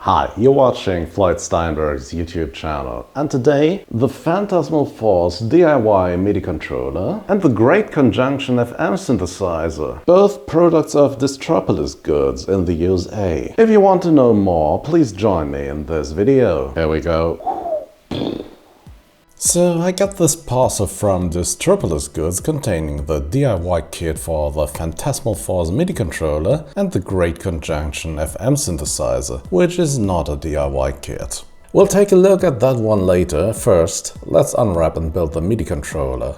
Hi, you're watching Floyd Steinberg's YouTube channel, and today the Phantasmal Force DIY MIDI controller and the Great Conjunction FM synthesizer, both products of Distropolis Goods in the USA. If you want to know more, please join me in this video. Here we go. So I got this parcel from Distropolis Goods containing the DIY kit for the Phantasmal Force MIDI controller and the Great Conjunction FM synthesizer, which is not a DIY kit. We'll take a look at that one later. First, let's unwrap and build the MIDI controller.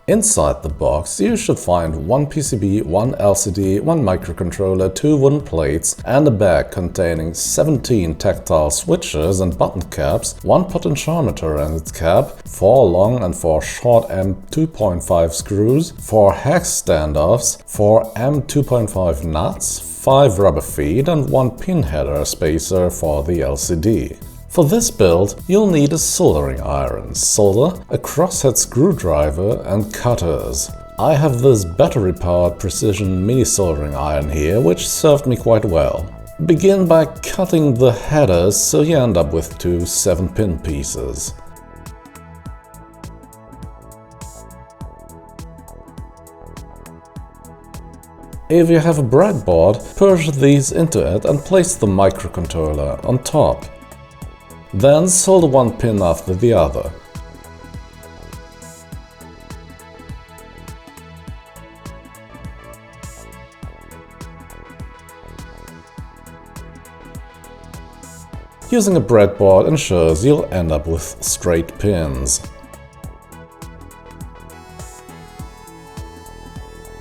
Inside the box you should find one PCB, one LCD, one microcontroller, two wooden plates and a bag containing 17 tactile switches and button caps, one potentiometer and its cap, 4 long and 4 short M2.5 screws, 4 hex standoffs, 4 M2.5 nuts, 5 rubber feet and 1 pin header spacer for the LCD. For this build, you'll need a soldering iron, solder, a crosshead screwdriver and cutters. I have this battery-powered precision mini soldering iron here, which served me quite well. Begin by cutting the headers so you end up with two 7-pin pieces. If you have a breadboard, push these into it and place the microcontroller on top. Then solder one pin after the other. Using a breadboard ensures you'll end up with straight pins.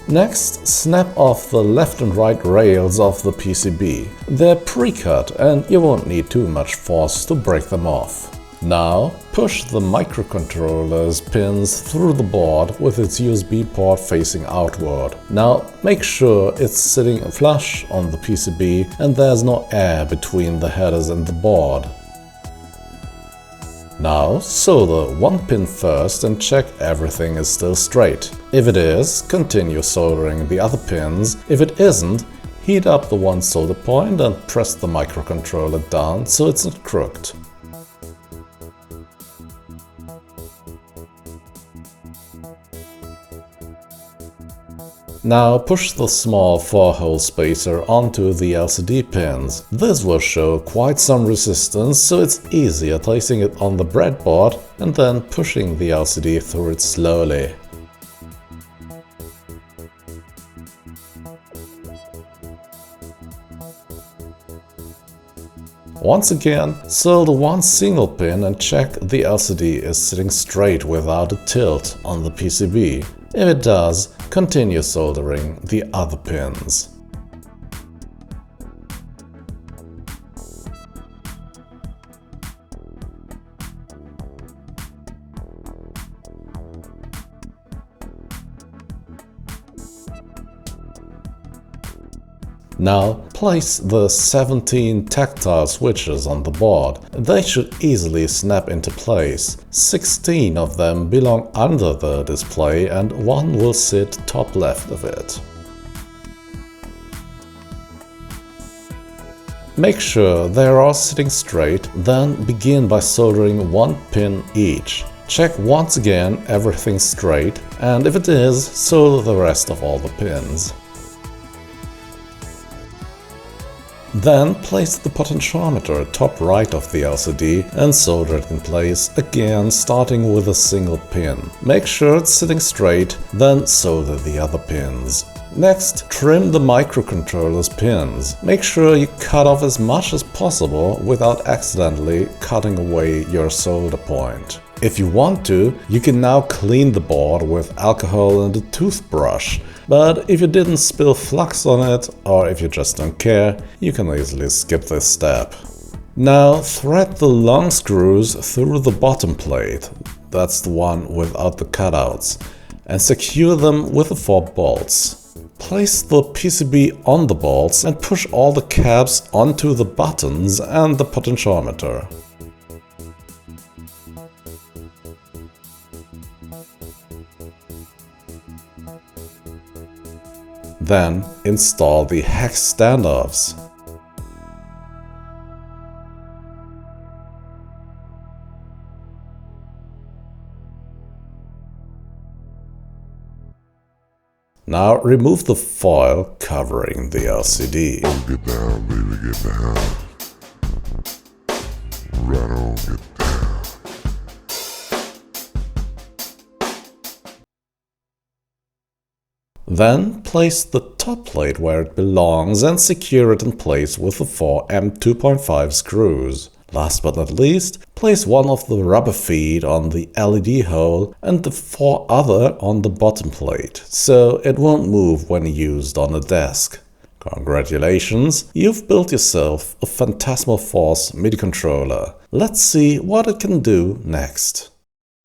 Next, snap off the left and right rails of the PCB. They're pre-cut and you won't need too much force to break them off. Now, push the microcontroller's pins through the board with its USB port facing outward. Now, make sure it's sitting flush on the PCB and there's no air between the headers and the board. Now, solder one pin first and check everything is still straight. If it is, continue soldering the other pins. If it isn't, heat up the one solder point and press the microcontroller down so it's not crooked. Now push the small 4-hole spacer onto the LCD pins. This will show quite some resistance, so it's easier placing it on the breadboard and then pushing the LCD through it slowly. Once again, solder one single pin and check the LCD is sitting straight without a tilt on the PCB. If it does, continue soldering the other pins. Now, place the 17 tactile switches on the board. They should easily snap into place. 16 of them belong under the display and one will sit top left of it. Make sure they're all sitting straight, then begin by soldering one pin each. Check once again everything's straight, and if it is, solder the rest of all the pins. Then place the potentiometer top right of the LCD and solder it in place, again starting with a single pin. Make sure it's sitting straight, then solder the other pins. Next, trim the microcontroller's pins. Make sure you cut off as much as possible without accidentally cutting away your solder point. If you want to, you can now clean the board with alcohol and a toothbrush. But if you didn't spill flux on it, or if you just don't care, you can easily skip this step. Now thread the long screws through the bottom plate, that's the one without the cutouts, and secure them with the 4 bolts. Place the PCB on the bolts and push all the caps onto the buttons and the potentiometer. Then install the hex standoffs. Now remove the foil covering the LCD. Get down, baby, get down. Right on, get down. Then place the top plate where it belongs and secure it in place with the 4 M2.5 screws. Last but not least, place one of the rubber feet on the LED hole and the 4 other on the bottom plate, so it won't move when used on a desk. Congratulations, you've built yourself a Phantasmal Force MIDI controller. Let's see what it can do next.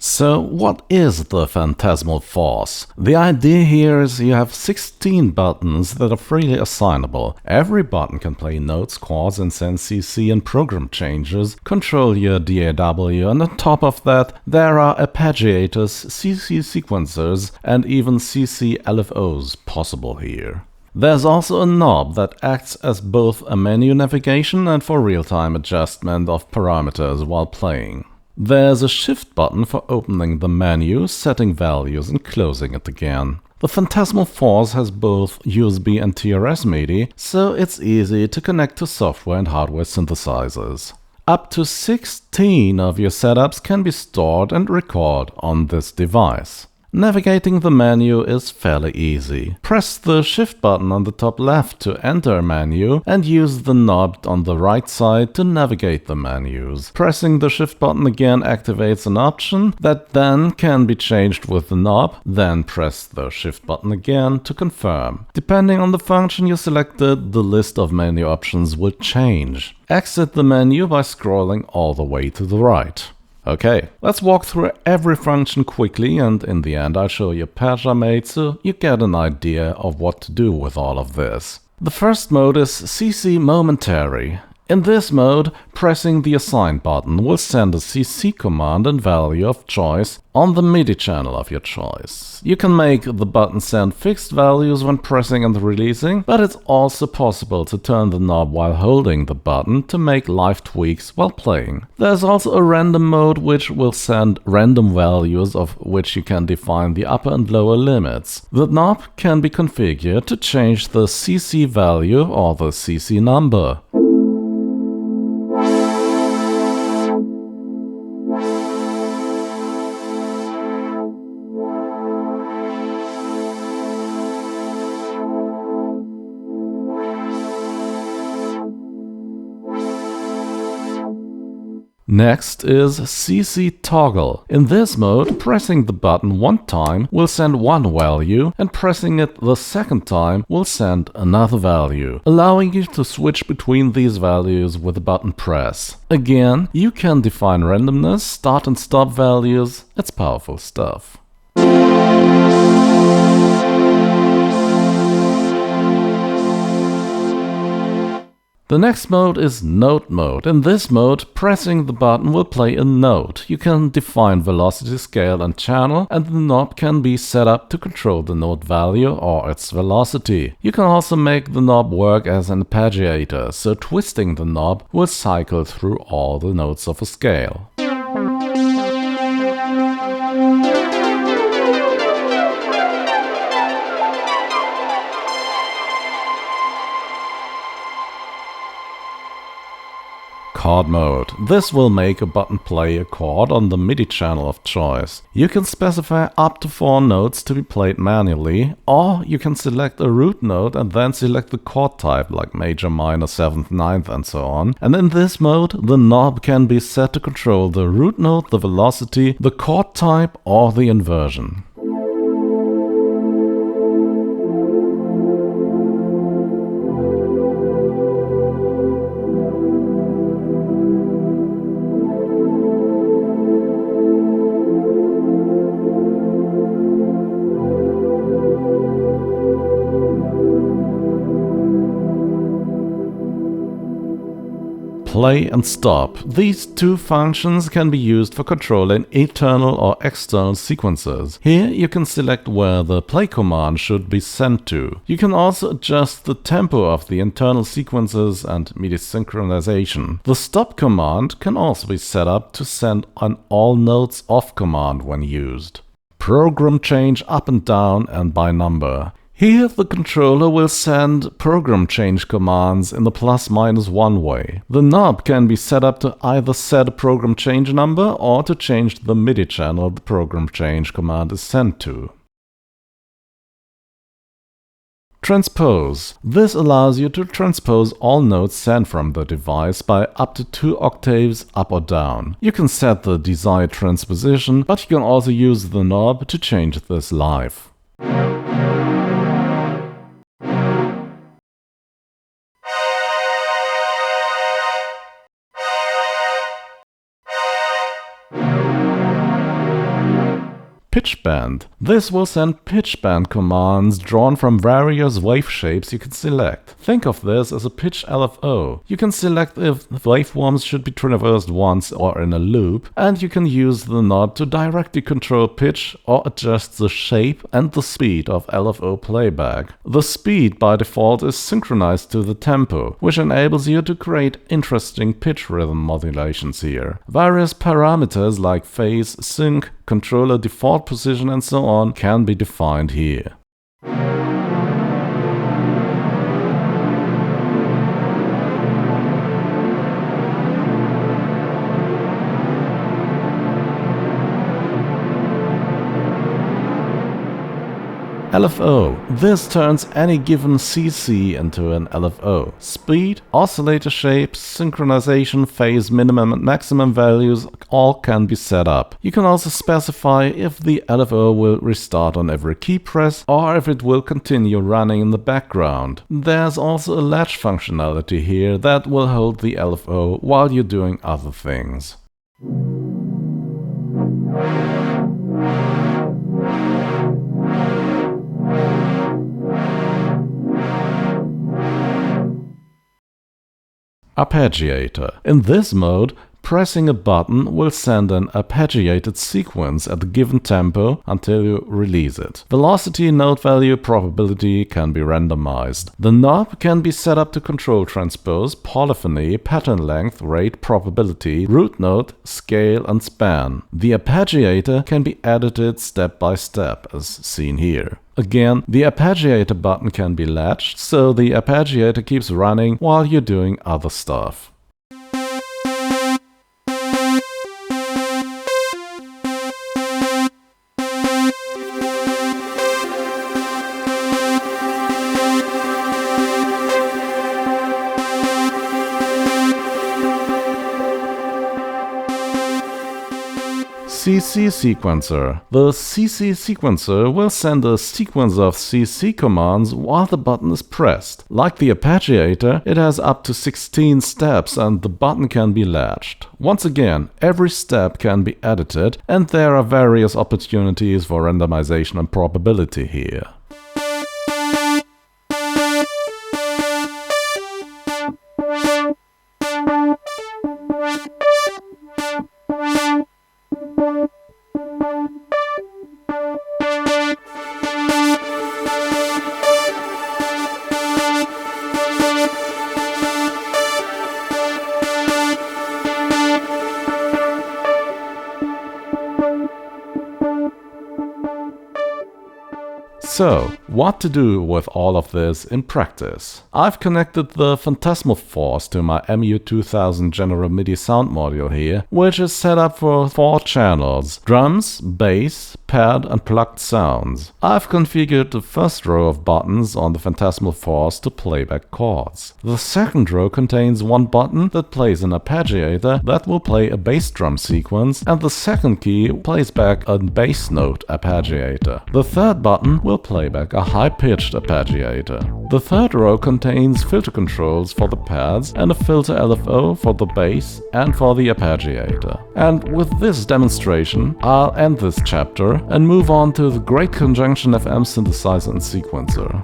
So what is the Phantasmal Force? The idea here is you have 16 buttons that are freely assignable. Every button can play notes, chords, and send CC and program changes, control your DAW, and on top of that there are arpeggiators, CC sequencers, and even CC LFOs possible here. There's also a knob that acts as both a menu navigation and for real-time adjustment of parameters while playing. There's a shift button for opening the menu, setting values and closing it again. The Phantasmal Force has both USB and TRS MIDI, so it's easy to connect to software and hardware synthesizers. Up to 16 of your setups can be stored and recorded on this device. Navigating the menu is fairly easy. Press the shift button on the top left to enter a menu and use the knob on the right side to navigate the menus. Pressing the shift button again activates an option that then can be changed with the knob, then press the shift button again to confirm. Depending on the function you selected, the list of menu options will change. Exit the menu by scrolling all the way to the right. Okay, let's walk through every function quickly, and in the end I'll show you Arpeggiator so you get an idea of what to do with all of this. The first mode is CC Momentary. In this mode, pressing the Assign button will send a CC command and value of choice on the MIDI channel of your choice. You can make the button send fixed values when pressing and releasing, but it's also possible to turn the knob while holding the button to make live tweaks while playing. There's also a random mode which will send random values of which you can define the upper and lower limits. The knob can be configured to change the CC value or the CC number. Next is CC Toggle. In this mode, pressing the button one time will send one value, and pressing it the second time will send another value, allowing you to switch between these values with a button press. Again, you can define randomness, start and stop values. It's powerful stuff. The next mode is Note mode. In this mode, pressing the button will play a note. You can define velocity, scale and channel, and the knob can be set up to control the note value or its velocity. You can also make the knob work as an arpeggiator, so twisting the knob will cycle through all the notes of a scale. Chord mode. This will make a button play a chord on the MIDI channel of choice. You can specify up to 4 notes to be played manually, or you can select a root note and then select the chord type like major, minor, 7th, 9th and so on. And in this mode, the knob can be set to control the root note, the velocity, the chord type or the inversion. Play and stop. These two functions can be used for controlling internal or external sequences. Here you can select where the play command should be sent to. You can also adjust the tempo of the internal sequences and MIDI synchronization. The stop command can also be set up to send an all notes off command when used. Program change up and down and by number. Here the controller will send program change commands in the ±1 way. The knob can be set up to either set a program change number or to change the MIDI channel the program change command is sent to. Transpose. This allows you to transpose all notes sent from the device by up to 2 octaves up or down. You can set the desired transposition, but you can also use the knob to change this live. Pitch bend. This will send pitch bend commands drawn from various wave shapes you can select. Think of this as a pitch LFO. You can select if waveforms should be traversed once or in a loop, and you can use the knob to directly control pitch or adjust the shape and the speed of LFO playback. The speed by default is synchronized to the tempo, which enables you to create interesting pitch rhythm modulations here. Various parameters like phase, sync, controller default position and so on can be defined here. LFO. This turns any given CC into an LFO. Speed, oscillator shapes, synchronization, phase, minimum and maximum values all can be set up. You can also specify if the LFO will restart on every key press or if it will continue running in the background. There's also a latch functionality here that will hold the LFO while you're doing other things. Arpeggiator. In this mode, pressing a button will send an arpeggiated sequence at a given tempo until you release it. Velocity, note value, probability can be randomized. The knob can be set up to control transpose, polyphony, pattern length, rate, probability, root note, scale and span. The arpeggiator can be edited step by step, as seen here. Again, the arpeggiator button can be latched, so the arpeggiator keeps running while you're doing other stuff. CC sequencer. The CC sequencer will send a sequence of CC commands while the button is pressed. Like the arpeggiator, it has up to 16 steps and the button can be latched. Once again, every step can be edited and there are various opportunities for randomization and probability here. So, what to do with all of this in practice? I've connected the Phantasmal Force to my MU2000 General MIDI sound module here, which is set up for 4 channels: drums, bass, pad and plugged sounds. I've configured the first row of buttons on the Phantasmal Force to playback chords. The second row contains one button that plays an arpeggiator that will play a bass drum sequence, and the second key plays back a bass note arpeggiator. The third button will play back a high-pitched arpeggiator. The third row contains filter controls for the pads and a filter LFO for the bass and for the arpeggiator. And with this demonstration, I'll end this chapter and move on to the Great Conjunction FM synthesizer and sequencer.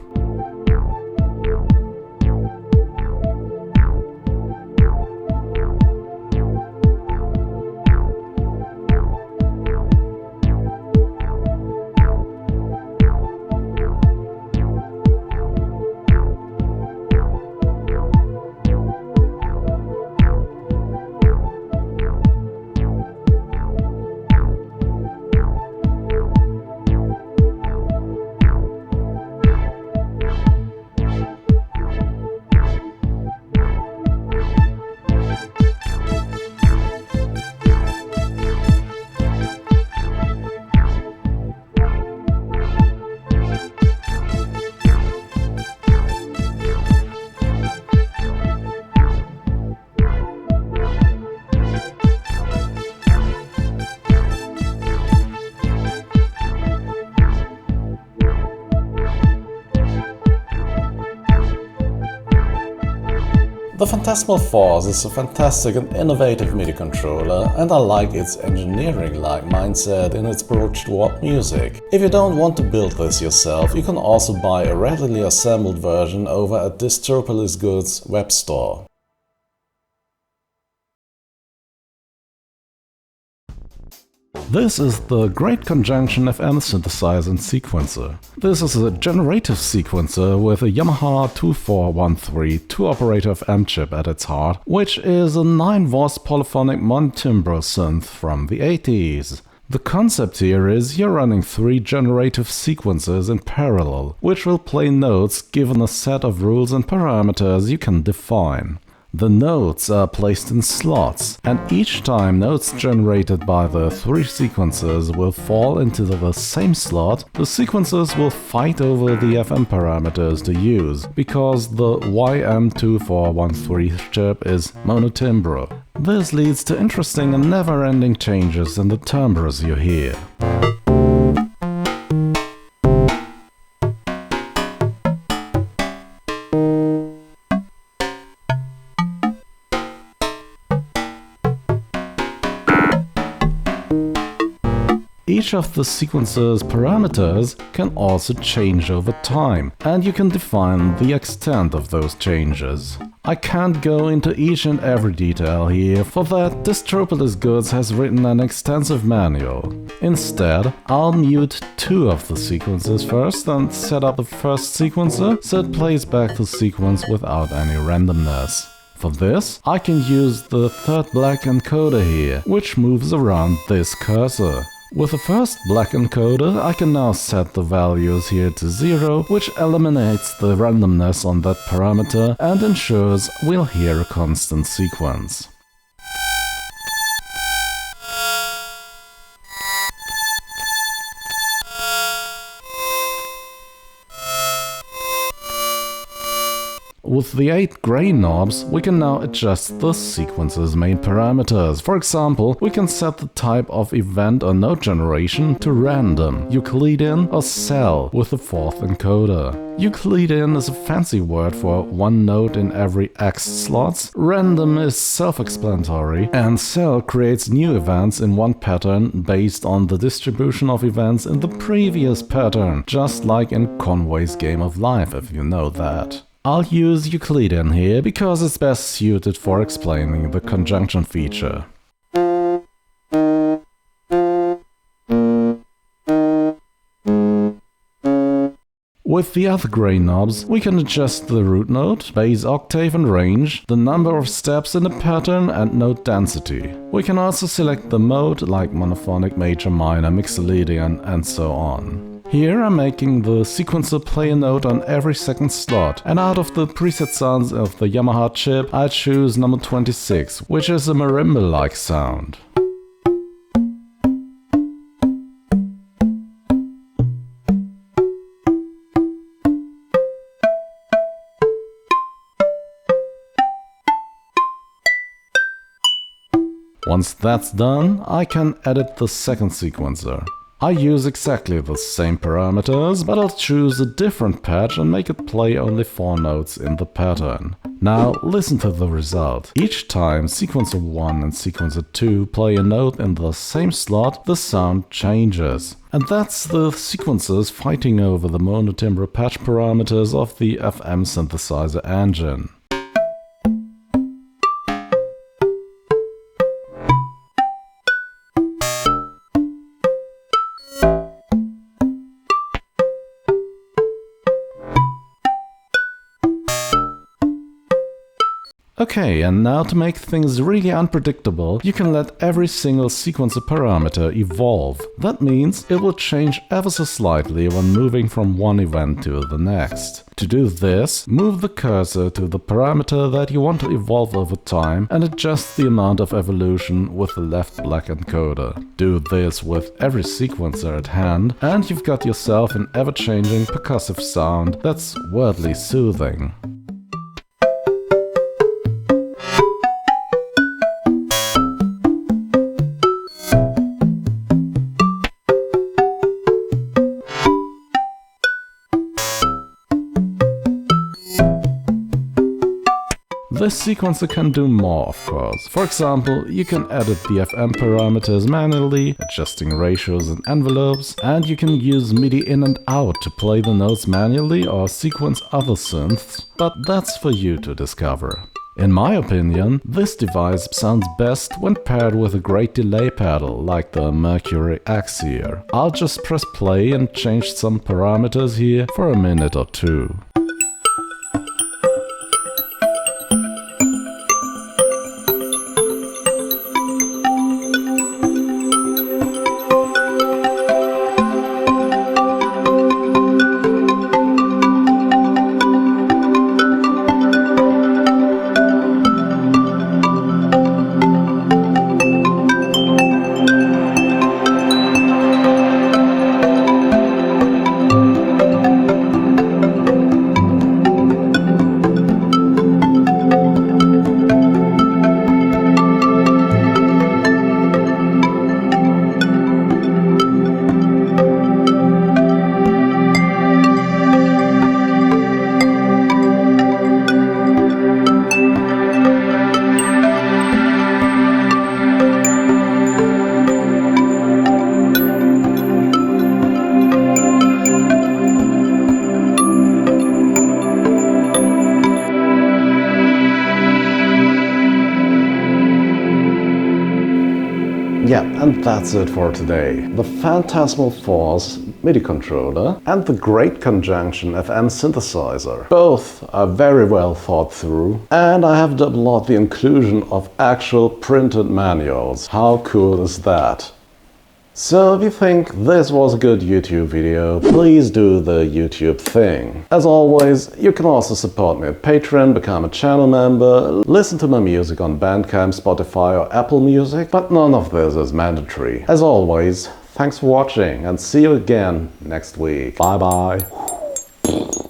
The Phantasmal Force is a fantastic and innovative MIDI controller, and I like its engineering-like mindset in its approach toward music. If you don't want to build this yourself, you can also buy a readily assembled version over at Distropolis Goods web store. This is the Great Conjunction FM synthesizer and sequencer. This is a generative sequencer with a Yamaha 2413 2-operator FM chip at its heart, which is a 9-voice polyphonic monotimbral synth from the 80s. The concept here is you're running 3 generative sequencers in parallel, which will play notes given a set of rules and parameters you can define. The notes are placed in slots, and each time notes generated by the 3 sequencers will fall into the same slot, the sequencers will fight over the FM parameters to use, because the YM2413 chip is monotimbral. This leads to interesting and never-ending changes in the timbres you hear. Each of the sequencer's parameters can also change over time, and you can define the extent of those changes. I can't go into each and every detail here, for that Distropolis Goods has written an extensive manual. Instead, I'll mute 2 of the sequences first and set up the first sequencer so it plays back the sequence without any randomness. For this, I can use the third black encoder here, which moves around this cursor. With the first black encoder, I can now set the values here to 0, which eliminates the randomness on that parameter and ensures we'll hear a constant sequence. With the 8 gray knobs, we can now adjust the sequence's main parameters. For example, we can set the type of event or note generation to random, Euclidean or cell with the 4th encoder. Euclidean is a fancy word for 1 note in every X slots, random is self-explanatory, and cell creates new events in one pattern based on the distribution of events in the previous pattern, just like in Conway's Game of Life, if you know that. I'll use Euclidean here because it's best suited for explaining the conjunction feature. With the other gray knobs, we can adjust the root note, bass octave and range, the number of steps in the pattern and note density. We can also select the mode, like monophonic, major, minor, mixolydian and so on. Here I'm making the sequencer play a note on every second slot, and out of the preset sounds of the Yamaha chip, I choose number 26, which is a marimba-like sound. Once that's done, I can edit the second sequencer. I use exactly the same parameters, but I'll choose a different patch and make it play only 4 notes in the pattern. Now listen to the result. Each time sequencer 1 and sequencer 2 play a note in the same slot, the sound changes. And that's the sequencers fighting over the monotimbral patch parameters of the FM synthesizer engine. Okay, and now to make things really unpredictable, you can let every single sequencer parameter evolve. That means it will change ever so slightly when moving from one event to the next. To do this, move the cursor to the parameter that you want to evolve over time and adjust the amount of evolution with the left black encoder. Do this with every sequencer at hand, and you've got yourself an ever-changing percussive sound that's wordly soothing. this sequencer can do more, of course. For example, you can edit the FM parameters manually, adjusting ratios and envelopes, and you can use MIDI in and out to play the notes manually or sequence other synths, but that's for you to discover. In my opinion, this device sounds best when paired with a great delay pedal like the Mercury X here. I'll just press play and change some parameters here for a minute or two. Yeah, and that's it for today. The Phantasmal Force MIDI controller and the Great Conjunction FM synthesizer. Both are very well thought through, and I have deplored the inclusion of actual printed manuals. How cool is that? So if you think this was a good YouTube video, please do the YouTube thing. As always, you can also support me at Patreon, become a channel member, listen to my music on Bandcamp, Spotify or Apple Music, but none of this is mandatory. As always, thanks for watching and see you again next week. Bye bye.